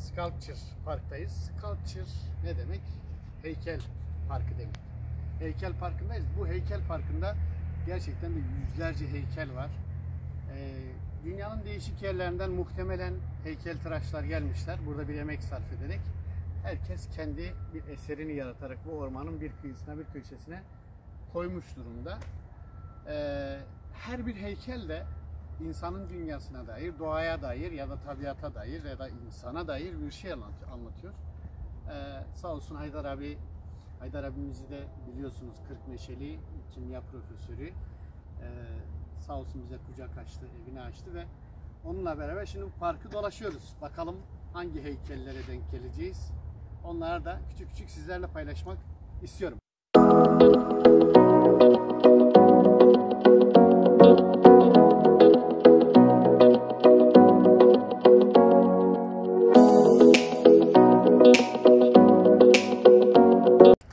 Sculpture Park'tayız. Sculpture ne demek? Heykel parkı demek. Heykel parkındayız. Bu heykel parkında gerçekten de yüzlerce heykel var. Dünyanın değişik yerlerinden muhtemelen heykeltıraşlar gelmişler. Burada bir emek sarf ederek herkes kendi bir eserini yaratarak bu ormanın bir kıyısına, bir köşesine koymuş durumda. Her bir heykel de insanın dünyasına dair, doğaya dair ya da tabiata dair ya da insana dair bir şey anlatıyor. Sağ olsun Haydar abi, Haydar abimizi de biliyorsunuz, Kırkmeşeli kimya profesörü. Sağ olsun bize kucak açtı, evini açtı ve onunla beraber şimdi bu parkı dolaşıyoruz. Bakalım hangi heykellere denk geleceğiz. Onları da küçük küçük sizlerle paylaşmak istiyorum.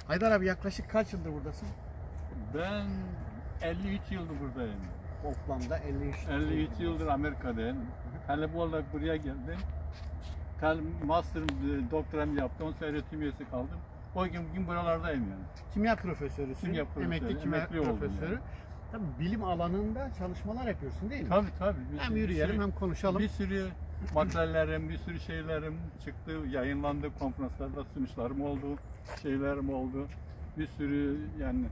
Haydar abi, yaklaşık kaç yıldır buradasın? Ben 53 yıldır buradayım. Toplamda 53 yıldır Amerika'dayım. Hele bu olarak buraya geldim. Master'ım, doktoram yaptım. 10 sene öğretim üyesi kaldım. O gün bugün buralardayım yani. Kimya profesörüsün. Kimya profesörü, Emekli kimya profesörü. Yani. Tabii bilim alanında çalışmalar yapıyorsun değil mi? Tabii. Hem yürüyelim hem konuşalım. Bir sürü makalelerim, bir sürü şeylerim çıktı, yayınlandı, konferanslarda sunuşlarım oldu, şeylerim oldu. Bir sürü yani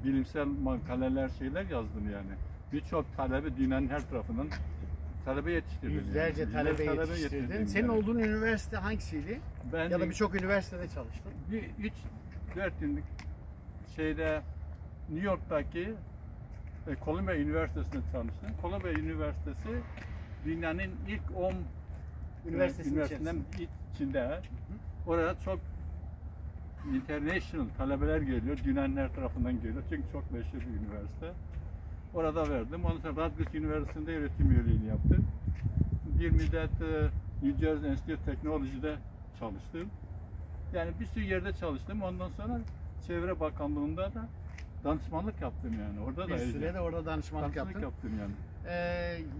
bilimsel makaleler, şeyler yazdım yani. Birçok talebe dünyanın her tarafından talebe yetiştirdim. Yüzlerce yani. talebe yetiştirdin. Senin yani. olduğun üniversite hangisiydi? Ben ya da birçok üniversitede çalıştın. 3-4 günlük şeyde New York'taki Columbia Üniversitesi'nde çalıştım. Columbia Üniversitesi dünyanın ilk 10 üniversitesinden içinde. Orada çok international talebeler geliyor, dünyanın her tarafından geliyor. Çünkü çok meşhur bir üniversite. Orada verdim. Ondan sonra Radcliffe Üniversitesi'nde öğretim üyeliğini yaptım. Bir müddet New Jersey Institute of Technology'de çalıştım. Yani bir sürü yerde çalıştım. Ondan sonra Çevre Bakanlığı'nda da danışmanlık yaptım yani. Orada bir süre de orada danışmanlık yaptım yani.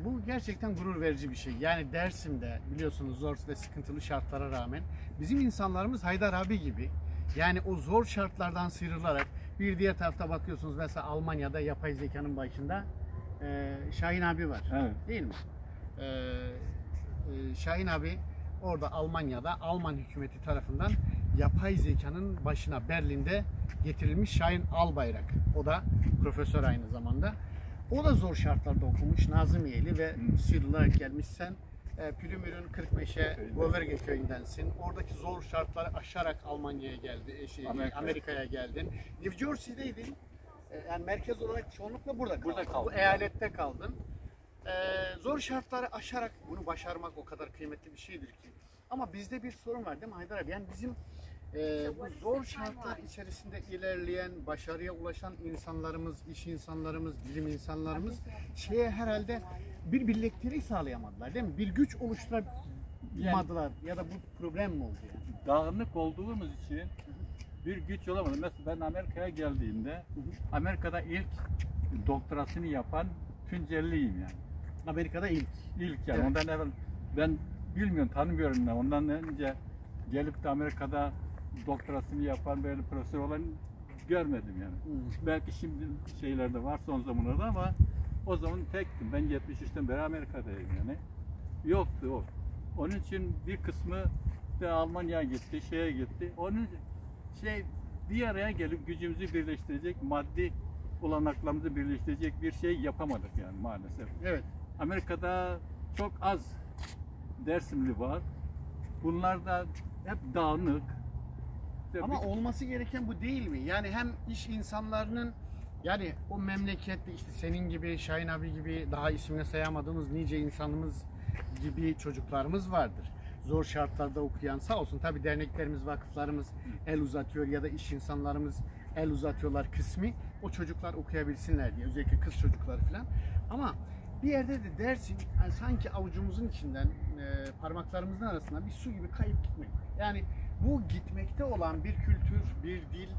Bu gerçekten gurur verici bir şey. Yani Dersim'de biliyorsunuz zor ve sıkıntılı şartlara rağmen bizim insanlarımız Haydar abi gibi, yani o zor şartlardan sıyrılarak, bir diğer tarafta bakıyorsunuz mesela Almanya'da yapay zekanın başında Şahin abi var. Evet. Değil mi? Şahin abi orada Almanya'da Alman hükümeti tarafından yapay zekanın başına Berlin'de getirilmiş Şahin Albayrak. O da profesör aynı zamanda. O da zor şartlarda okumuş, Nazımiyeli ve sıyrılarak gelmiş. Sen Pülümür'ün Kırkmeşe Göverge köyündensin. Oradaki zor şartları aşarak Almanya'ya geldi, Amerika'ya geldin. New Jersey'deydin. Yani merkez olarak çoğunlukla burada kaldın. Bu eyalette kaldın. Zor şartları aşarak bunu başarmak o kadar kıymetli bir şeydir ki. Ama bizde bir sorun var değil mi Haydar abi? Yani bizim bu zor şartlar içerisinde ilerleyen, başarıya ulaşan insanlarımız, iş insanlarımız, bilim insanlarımız herhalde bir birliktelik sağlayamadılar değil mi? Bir güç oluşturamadılar ya da bu problem mi oldu yani? Dağınık olduğumuz için bir güç olamadı. Mesela ben Amerika'ya geldiğimde Amerika'da ilk doktorasını yapan Tunceliyim yani. Amerika'da ilk. İlk yani. Evet. Ondan evvel ben bilmiyorum, tanımıyorum da ondan önce gelip de Amerika'da doktorasını yapan böyle profesör olan görmedim yani. Belki şimdi şeylerde var son zamanlarda ama o zaman tektim. Ben 73'ten beri Amerika'dayım yani. Yoktu o. Onun için bir kısmı da Almanya'ya gitti, şeye gitti. Onun bir araya gelip gücümüzü birleştirecek, maddi olanaklarımızı birleştirecek bir şey yapamadık yani maalesef. Evet. Amerika'da çok az Dersimli var. Bunlar da hep dağınık. Ama olması gereken bu değil mi? Yani hem iş insanlarının, yani o memlekette işte senin gibi, Şahin abi gibi, daha ismini sayamadığımız nice insanımız gibi çocuklarımız vardır. Zor şartlarda okuyan, sağ olsun tabii derneklerimiz, vakıflarımız el uzatıyor ya da iş insanlarımız el uzatıyorlar kısmi. O çocuklar okuyabilsinler diye, özellikle kız çocukları falan. Ama bir yerde de dersin, yani sanki avucumuzun içinden, parmaklarımızın arasında bir su gibi kayıp gitmek. Yani bu gitmekte olan bir kültür, bir dil,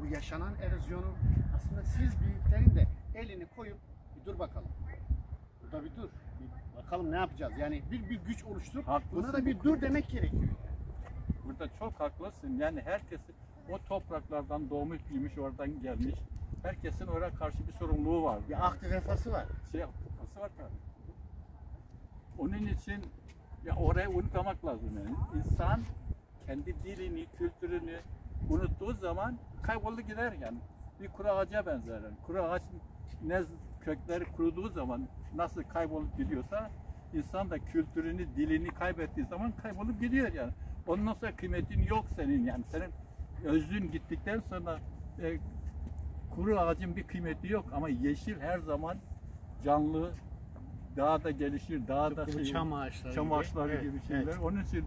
bu yaşanan erozyonu aslında siz büyüklerin de elini koyup bir dur bakalım. Burada bir dur. Bakalım ne yapacağız? Yani bir güç oluşturup Haklısın. buna da bir dur demek gerekiyor. Burada çok haklısın. Yani herkesin o topraklardan doğmuş, büyümüş, oradan gelmiş. Herkesin oraya karşı bir sorumluluğu var. Bir aktif vefası var. Nasıl var tabii. Onun için ya orayı unutmamak lazım yani. İnsan kendi dilini, kültürünü unuttuğu zaman kayboldu gider yani. Bir kuru ağaca benzer. Yani. Kuru ağaç kökleri kuruduğu zaman nasıl kaybolup gidiyorsa insan da kültürünü, dilini kaybettiği zaman kaybolup gidiyor yani. Ondan sonra kıymetin yok senin yani. Senin özün gittikten sonra kuru ağacın bir kıymeti yok ama yeşil her zaman canlı, daha da gelişir, daha da çam ağaçları, çam ağaçları gibi evet, şeyler. evet. Onun için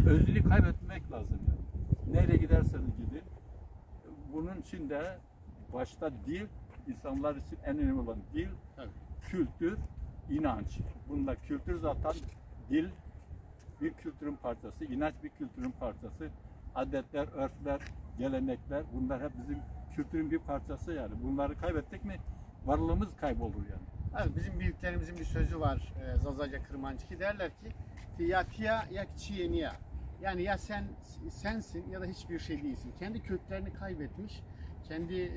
özünü kaybetmek lazım yani. Nereye giderseniz gidin. Bunun için de başta dil, insanlar için en önemli olan dil, Tabii. kültür, inanç. Bunlar kültür zaten dil bir kültürün parçası, inanç bir kültürün parçası. Adetler, örfler, gelenekler bunlar hep bizim kültürün bir parçası yani. Bunları kaybettik mi varlığımız kaybolur yani. Evet, bizim büyüklerimizin bir sözü var, Zazaca Kırmancıki derler ki ya tiya ya çiğniya. Yani ya sensin ya da hiçbir şey değilsin. Kendi köklerini kaybetmiş, kendi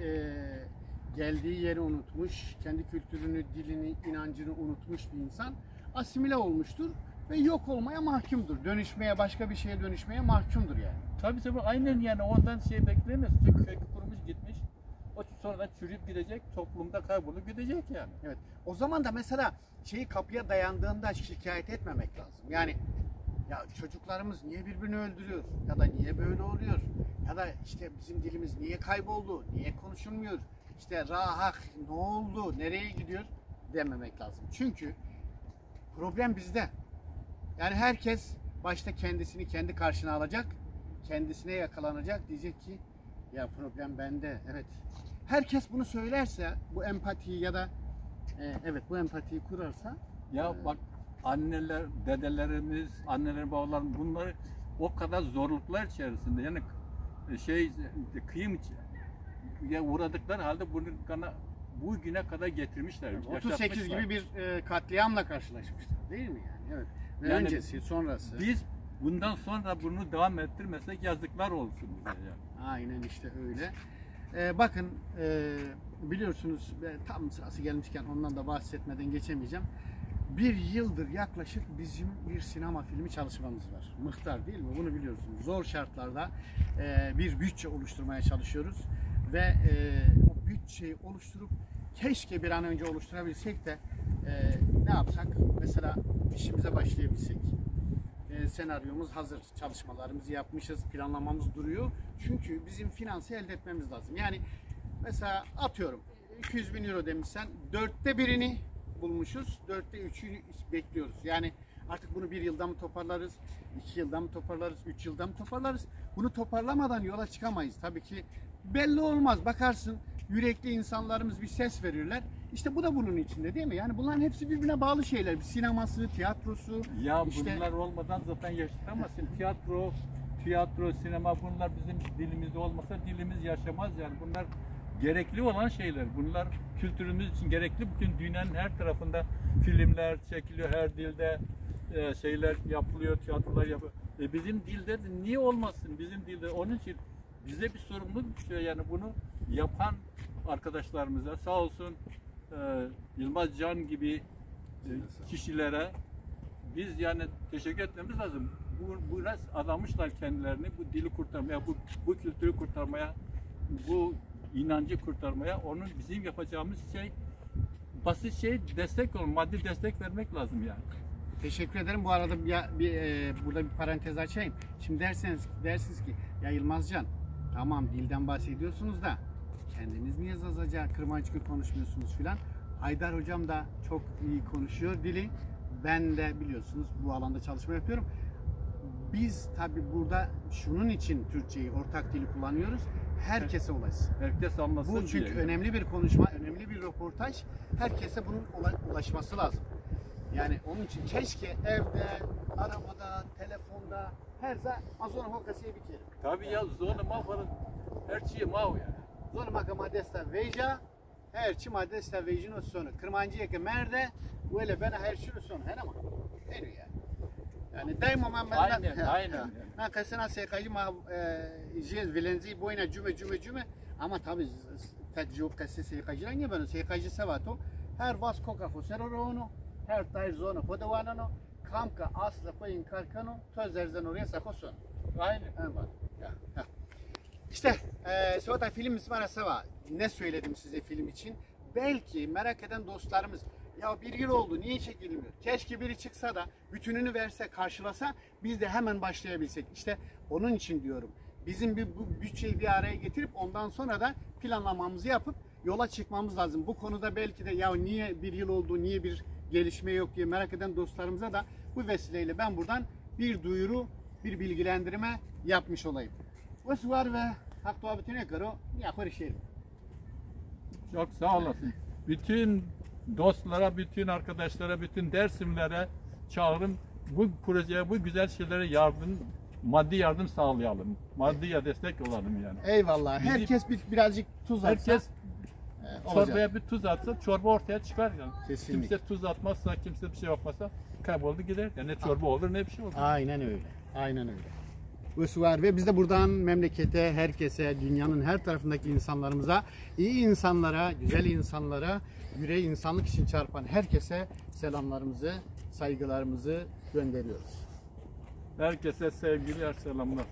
geldiği yeri unutmuş, kendi kültürünü, dilini, inancını unutmuş bir insan asimile olmuştur ve yok olmaya mahkumdur. Dönüşmeye, başka bir şeye dönüşmeye mahkumdur yani. Tabii aynen yani ondan şey beklemez. Çünkü kökü kurumuş gitmiş. O sonradan çürüyüp gidecek, toplumda kaybolup gidecek yani. Evet. O zaman da mesela kapıya dayandığında şikayet etmemek lazım. Yani ya çocuklarımız niye birbirini öldürüyor ya da niye böyle oluyor ya da işte bizim dilimiz niye kayboldu, niye konuşulmuyor, işte rahak ne oldu, nereye gidiyor dememek lazım. Çünkü problem bizde. Yani herkes başta kendisini kendi karşına alacak, kendisine yakalanacak, diyecek ki ya problem bende. Evet. Herkes bunu söylerse, bu empatiyi ya da evet bu empatiyi kurarsa ya bak anneler, dedelerimiz, annelerin, babaların bunları o kadar zorluklar içerisinde yani kıyım ya uğradıkları halde bu güne kadar getirmişler. 38 gibi bir katliamla karşılaşmışlar değil mi yani? Evet. Ve Yani öncesi, sonrası. Biz bundan sonra bunu devam ettirmesek yazıklar olsun bize yani. Aynen işte öyle. Bakın biliyorsunuz tam sırası gelmişken ondan da bahsetmeden geçemeyeceğim. Bir yıldır yaklaşık bizim bir sinema filmi çalışmamız var. Mıhtar değil mi? Bunu biliyorsunuz. Zor şartlarda bir bütçe oluşturmaya çalışıyoruz. Ve o bütçeyi oluşturup keşke bir an önce oluşturabilsek de ne yapsak? Mesela işimize başlayabilsek. Senaryomuz hazır. Çalışmalarımızı yapmışız. Planlamamız duruyor. Çünkü bizim finansı elde etmemiz lazım. Yani mesela atıyorum 200 bin euro demişsen 1/4'ini bulmuşuz. 3'ünü bekliyoruz. Yani artık bunu 1 yılda mı toparlarız? 2 yılda mı toparlarız? 3 yılda mı toparlarız? Bunu toparlamadan yola çıkamayız. Tabii ki belli olmaz. Bakarsın yürekli insanlarımız bir ses verirler. İşte bu da bunun içinde değil mi? Yani bunların hepsi birbirine bağlı şeyler. Sineması, tiyatrosu. Ya işte... bunlar olmadan zaten yaşatamazsın. Tiyatro, sinema bunlar bizim dilimizde olmasa dilimiz yaşamaz yani. Bunlar gerekli olan şeyler. Bunlar kültürümüz için gerekli. Bütün dünyanın her tarafında filmler çekiliyor, her dilde şeyler yapılıyor, tiyatrolar yapılıyor. Bizim dilde de niye olmasın? Bizim dilde onun için bize bir sorumluluk düşüyor yani bunu yapan arkadaşlarımıza sağ olsun Yılmaz Can gibi kişilere biz yani teşekkür etmemiz lazım. Biraz adamışlar kendilerini bu dili kurtarmaya, bu kültürü kurtarmaya, bu inancı kurtarmaya. Onun bizim yapacağımız basit destek olun, maddi destek vermek lazım yani. Teşekkür ederim. Bu arada burada bir parantez açayım. Şimdi dersiniz ki ya Yılmazcan tamam dilden bahsediyorsunuz da kendiniz niye Zazaca Kırmancık'ı konuşmuyorsunuz filan. Haydar hocam da çok iyi konuşuyor dili. Ben de biliyorsunuz bu alanda çalışma yapıyorum. Biz tabi burada şunun için Türkçeyi ortak dili kullanıyoruz. Herkese ulaşsın. Herkes anlasın. Bu çünkü önemli bir konuşma, önemli bir röportaj. Herkese bunun ulaşması lazım. Yani onun için keşke evde, arabada, telefonda her zaman azona hokasıya bitirelim. Tabii ya zona mahvarın her şeyi mav yani. Zona magama desta veja هرچی ماده استویجین و سونه کرمانجیه که مرده ولی بنا هر شو سونه هنما اینو yani daima aynen. Ben kasına seyirci ma jiz vilenzi boyuna cüme ama tabi tecrübe kası seyirciler niye böyle seyirci sevato her vas koka foseronu her tayr zona fodavanano kamka asla koyun karkano tözlerden oraya sakosun. Aynen. Evet. İşte sonra film ismi Seva. Ne söyledim size film için? Belki merak eden dostlarımız ya bir yıl oldu niye çekilmiyor? Keşke biri çıksa da bütününü verse karşılasa biz de hemen başlayabilsek. İşte onun için diyorum. Bizim bu bütçeyi bir araya getirip ondan sonra da planlamamızı yapıp yola çıkmamız lazım. Bu konuda belki de ya niye bir yıl oldu, niye bir gelişme yok diye merak eden dostlarımıza da bu vesileyle ben buradan bir duyuru, bir bilgilendirme yapmış olayım. Bu var ve haklı bütün ekaro yapar işlerim. Çok sağ olasın. Bütün dostlara, bütün arkadaşlara, bütün Dersimlere çağırın. Bu projeye, bu güzel şeylere maddi yardım sağlayalım. Maddiye destek olalım yani. Eyvallah. Herkes birazcık tuz atsa. Herkes çorbaya bir tuz atsa çorba ortaya çıkar yani. Kesinlikle. Kimse tuz atmazsa, kimse bir şey yapmazsa kayboldu gider. Yani ne çorba olur ne bir şey olur. Aynen öyle. Aynen öyle. Bu var ve biz de buradan memlekete, herkese, dünyanın her tarafındaki insanlarımıza, iyi insanlara, güzel insanlara, yüreği insanlık için çarpan herkese selamlarımızı, saygılarımızı gönderiyoruz. Herkese sevgiler, selamlar.